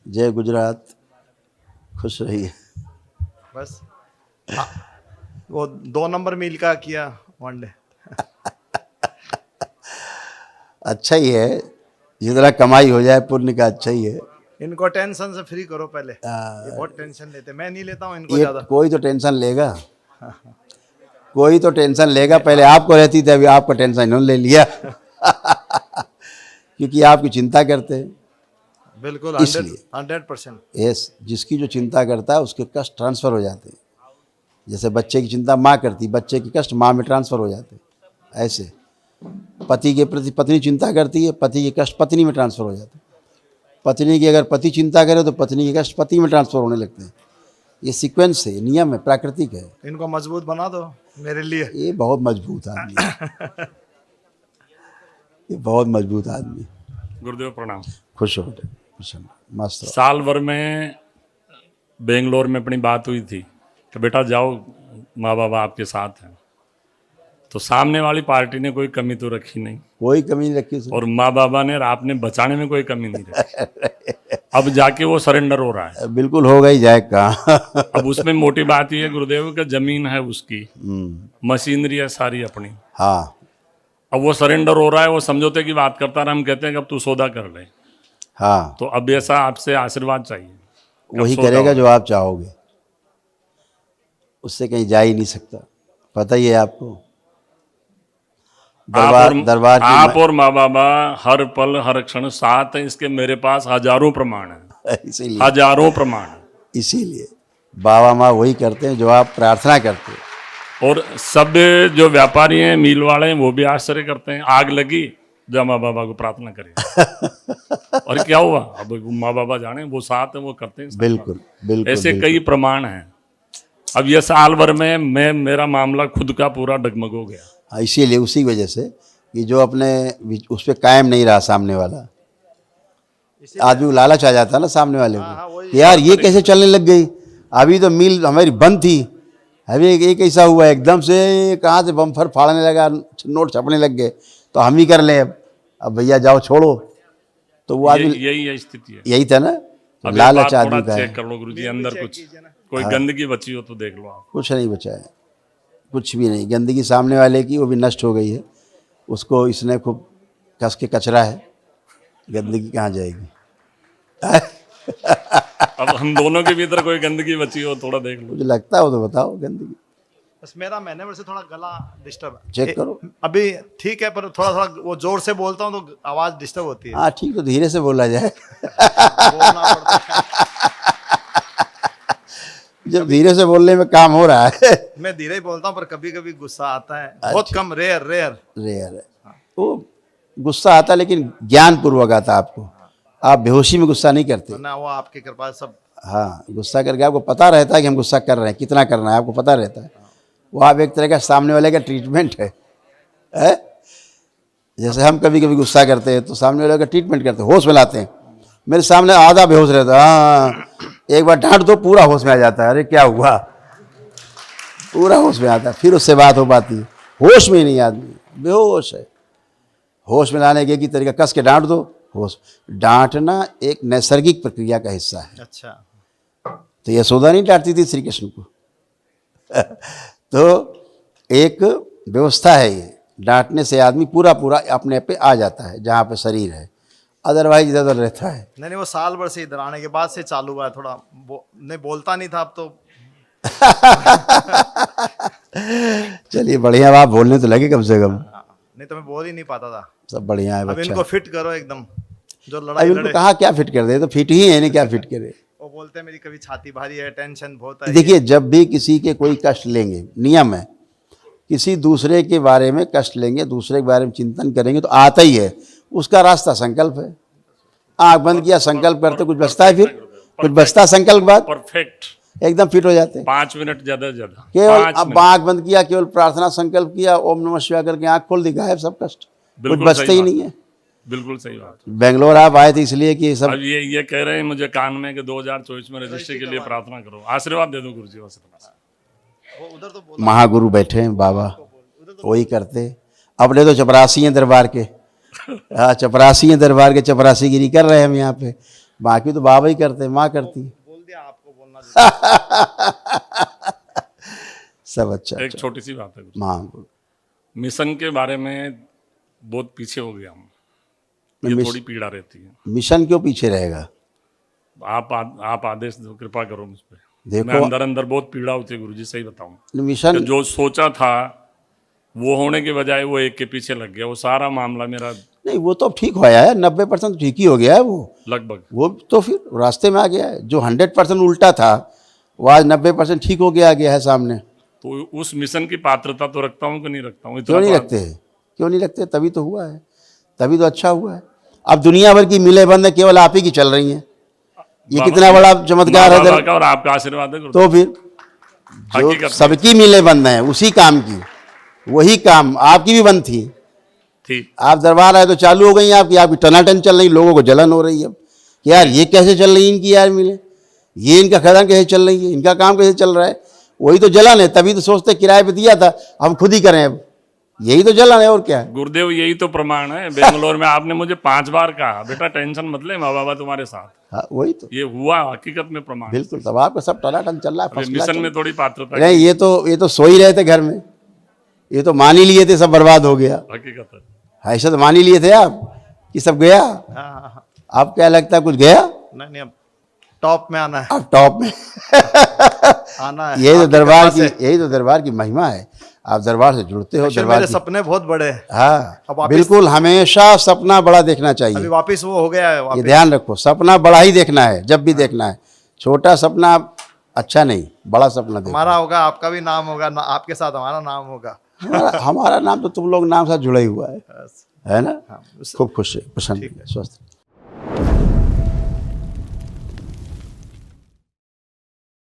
जय गुजरात, खुश रहिए। बस हाँ, वो 2 नंबर मील का किया वनडे। अच्छा ही है, जितना कमाई हो जाए पुण्य का अच्छा ही है। इनको टेंशन से फ्री करो पहले, ये बहुत टेंशन लेते, मैं नहीं लेता हूँ इनको ये ज्यादा। कोई तो टेंशन लेगा, कोई तो टेंशन लेगा। पहले आपको रहती थी, अभी आपको टेंशन इन्होंने ले लिया क्योंकि आपकी चिंता करते हैं। बिल्कुल, इसलिए 100%। यस, जिसकी जो चिंता करता है उसके कष्ट ट्रांसफ़र हो जाते हैं। जैसे बच्चे की चिंता माँ करती, बच्चे के कष्ट माँ में ट्रांसफ़र हो जाते हैं। ऐसे पति के प्रति पत्नी चिंता करती है, पति के कष्ट पत्नी में ट्रांसफ़र हो जाते हैं। पत्नी की अगर पति चिंता करे तो पत्नी के कष्ट पति में ट्रांसफ़र होने लगते हैं। ये सीक्वेंस है, नियम है, प्राकृतिक है। इनको मजबूत बना दो मेरे लिए। ये बहुत मजबूत आदमी है, ये बहुत मजबूत आदमी। गुरुदेव प्रणाम। खुश हो बेटे, खुश हो, मस्त रहो। साल भर में बेंगलोर में अपनी बात हुई थी कि बेटा जाओ, माँ बाबा आपके साथ हैं। तो सामने वाली पार्टी ने कोई कमी तो रखी नहीं, कोई कमी नहीं रखी उसने। और माँ बाबा ने आपने बचाने में कोई कमी नहीं रखी। अब जाके वो सरेंडर हो रहा है। बिल्कुल होगा ही, जाए कहाँ। अब उसमें मोटी बात ये है गुरुदेव कि जमीन है उसकी, मशीनरी है सारी अपनी। हाँ अब वो सरेंडर हो रहा है, वो समझौते की बात करता है, हम कहते हैं कि अब तू सौदा कर ले। हाँ, तो अब ऐसा आपसे आशीर्वाद चाहिए। वही सौदा करेगा होगा। जो आप चाहोगे, उससे कहीं जा ही नहीं सकता। पता ही है आपको। दरबार की आप और माँ बाबा हर पल हर क्षण साथ हैं, इसके मेरे पास हजारों प्रमाण हैं, इसीलिए हजारों प्रमाण हैं। इसीलिए बाबा माँ वही करते हैं जो आप प्रार्थना करते हो। और सब जो व्यापारी हैं, मील वाले हैं, वो भी आश्चर्य करते हैं। आग लगी, जब माँ बाबा को प्रार्थना करें और क्या हुआ, अब माँ बाबा जाने, वो साथ हैं, वो करते हैं। बिल्कुल बिल्कुल, ऐसे बिल्कुल। कई प्रमाण हैं। अब ये साल भर में मेरा मामला खुद का पूरा डगमग हो गया। हाँ, इसीलिए उसी वजह से कि जो अपने उस पर कायम नहीं रहा सामने वाला, आदमी को लालच आ जाता है ना सामने वाले को कि यार ये कैसे चलने लग गई। अभी तो मिल हमारी बंद थी, अभी एक ऐसा हुआ एकदम से कहाँ से बम्फर फाड़ने लगा, नोट छपने लग गए, तो हम ही कर लें अब भैया जाओ छोड़ो। तो वो आदमी यही स्थिति है। यही था ना, तो अब लालच आदमी का है। चेक कर लो गुरुजी, अंदर कुछ कोई गंदगी बची हो तो देख लो आप। कुछ नहीं बचा है, कुछ भी नहीं। गंदगी सामने वाले की, वो भी नष्ट हो गई है। उसको इसने खूब कस के कचरा है, गंदगी कहाँ जाएगी। अब हम दोनों के भीतर कोई गंदगी बची हो थोड़ा देख लो। मुझे लगता हो तो बताओ गंदगी। बस मेरा मैंने से थोड़ा गला डिस्टर्ब है। चेक करो। अभी ठीक है, पर थोड़ा थोड़ा वो जोर से बोलता हूँ तो आवाज डिस्टर्ब होती है। हाँ ठीक, तो धीरे से बोला जाए। बोलना पड़ता है। जब धीरे से बोलने में काम हो रहा है। मैं धीरे ही बोलता हूँ, पर कभी कभी गुस्सा आता है, बहुत कम, रेयर रेयर। रेयर है वो गुस्सा आता, लेकिन ज्ञान पूर्वक आता आपको। आप बेहोशी में गुस्सा नहीं करते। ना वो आपकी कृपा सब। हाँ, गुस्सा करके आपको पता रहता है कि हम गुस्सा कर रहे हैं, कितना करना है आपको पता रहता है। वो आप एक तरह का सामने वाले का ट्रीटमेंट है। जैसे हम कभी कभी गुस्सा करते हैं तो सामने वाले का ट्रीटमेंट करते हैं, होश में लाते हैं। मेरे सामने आधा बेहोश रहता है, हाँ, एक बार डांट दो पूरा होश में आ जाता है, अरे क्या हुआ, पूरा होश में आता है, फिर उससे बात हो पाती है। होश में ही नहीं आदमी, बेहोश है। होश में लाने के तरीका कस के डांट दो, होश। डांटना एक नैसर्गिक प्रक्रिया का हिस्सा है। अच्छा, तो यशोदा नहीं डांटती थी श्री कृष्ण को। तो एक व्यवस्था है ये, डांटने से आदमी पूरा पूरा अपने पे आ जाता है जहाँ पे शरीर है, अदरवाइज इधर उधर रहता है। नहीं वो साल भर से इधर आने के बाद से चालू हुआ है थोड़ा। नहीं बोलता नहीं था, अब तो चलिए बढ़िया, आप बोलने तो लगे कम से कम। नहीं तो मैं बोल ही नहीं पाता था। सब बढ़िया है अब बच्चा। इनको फिट करो एकदम, जो अब लड़ाई इनको लड़े। कहाँ क्या फिट कर दे, तो फिट ही है, इन्हें क्या फिट करे। वो बोलते हैं मेरी कभी छाती भारी है, टेंशन बहुत है। देखिए, जब भी किसी के कोई कष्ट लेंगे, नियम है, किसी दूसरे के बारे में कष्ट लेंगे, दूसरे के बारे में चिंतन करेंगे तो आता ही है। उसका रास्ता संकल्प है। आँख बंद किया, संकल्प करते, कुछ बचता है, फिर कुछ बचता संकल्प बाद परफेक्ट एकदम फिट हो जाते हैं। 5 मिनट ज्यादा से ज्यादा, केवल 5 अब मिनट। आँख बंद किया, केवल प्रार्थना संकल्प किया, ओम नमः शिवाय करके आँख खोल दी, गायब सब कष्ट, कुछ बिल्कुल बचते सही ही बात नहीं है। बिल्कुल सही बात। बेंगलोर आप आए थे इसलिए कि सब अब ये कह रहे हैं मुझे कान में कि 2024 में रजिस्ट्री के लिए प्रार्थना करो, आशीर्वाद दे दो गुरुजी। वो उधर तो बोल। महागुरु बैठे हैं बाबा, वही करते। अपने तो चपरासी हैं दरबार के। हाँ, चपरासी हैं दरबार के, चपरासीगिरी कर रहे हैं हम यहाँ पे। बाकी तो बाबा ही करते, माँ करती है। बोल दिया आपको बोलना जरूरी सब अच्छा एक छोटी सी बात है, माँ मिशन के बारे में बहुत पीछे हो गया हूँ, ये थोड़ी पीड़ा रहती है। मिशन क्यों पीछे रहेगा? आप आदेश दो, कृपा करो मुझ पे। देखो, मैं अंदर अंदर बहुत पीड़ा होती है गुरुजी, सही बताऊं। मिशन जो सोचा था वो होने के बजाय वो एक के पीछे लग गया, वो सारा मामला मेरा नहीं, वो तो ठीक होया है, 90% ठीक ही हो गया है वो लगभग। वो तो फिर रास्ते में आ गया है। जो 100% उल्टा था वो आज 90% ठीक हो गया, आ गया है सामने। तो उस मिशन की पात्रता तो रखता हूँ कि नहीं रखता हूँ? क्यों नहीं रखते? क्यों नहीं रखते? तभी तो हुआ है, तभी तो अच्छा हुआ है। अब दुनिया भर की मिले बंद केवल आप ही की चल रही हैं। ये कितना बड़ा चमत्कार है बाबा का और आपका आशीर्वाद है गुरुजी। तो फिर जो हकीकत में। सबकी मिले बंद हैं उसी काम की, वही काम आपकी भी बंद थी। ठीक, आप दरबार आए तो चालू हो गई आपकी टनाटन चल रही, लोगों को जलन हो रही है अब कि यार ये कैसे चल रही है इनकी, यार मिले, ये इनका खजाना कैसे चल रही है, इनका काम कैसे चल रहा है। वही तो जलन है, तभी तो सोचते किराए पे दिया था हम खुद ही करें अब, यही तो जलन है और क्या है। गुरुदेव यही तो प्रमाण है। बेंगलोर में आपने मुझे 5 बार कहा बेटा टेंशन मत ले, माँ बाबा तुम्हारे साथ। हाँ वही तो, ये हुआ हकीकत में प्रमाण। बिल्कुल। तब आपका सब टनाटन चल रहा है, अरे फर्स्ट क्लास मिशन चल में थोड़ी पात्रता रहा है। नहीं, ये तो सो ही रहे थे घर में, ये तो मान ही लिए थे सब बर्बाद हो गया। हकीकत है। ऐसा तो मान ही लिए थे आप कि सब गया। हाँ। आप क्या लगता है कुछ गया? नहीं अब टॉप में आना है, अब टॉप में आना है। यही तो आपकी दरबार कृपा की, से। यही तो दरबार की महिमा है। आप दरबार से जुड़ते हो, Actually, दरबार मेरे की। सपने बहुत बड़े हैं। हाँ अब वापिस- बिल्कुल, हमेशा सपना बड़ा देखना अभी चाहिए। वापस वो हो गया है ये वापस। ध्यान रखो, सपना बड़ा ही देखना है जब भी देखना है। छोटा सपना अच्छा नहीं, बड़ा सपना देखो। हमारा होगा, आपका भी नाम होगा, आपके साथ हमारा नाम होगा। हमारा नाम तो तुम लोग नाम साथ जुड़ा ही हुआ है बस। ना। हाँ, खूब खुश है, प्रसन्न है, स्वस्थ।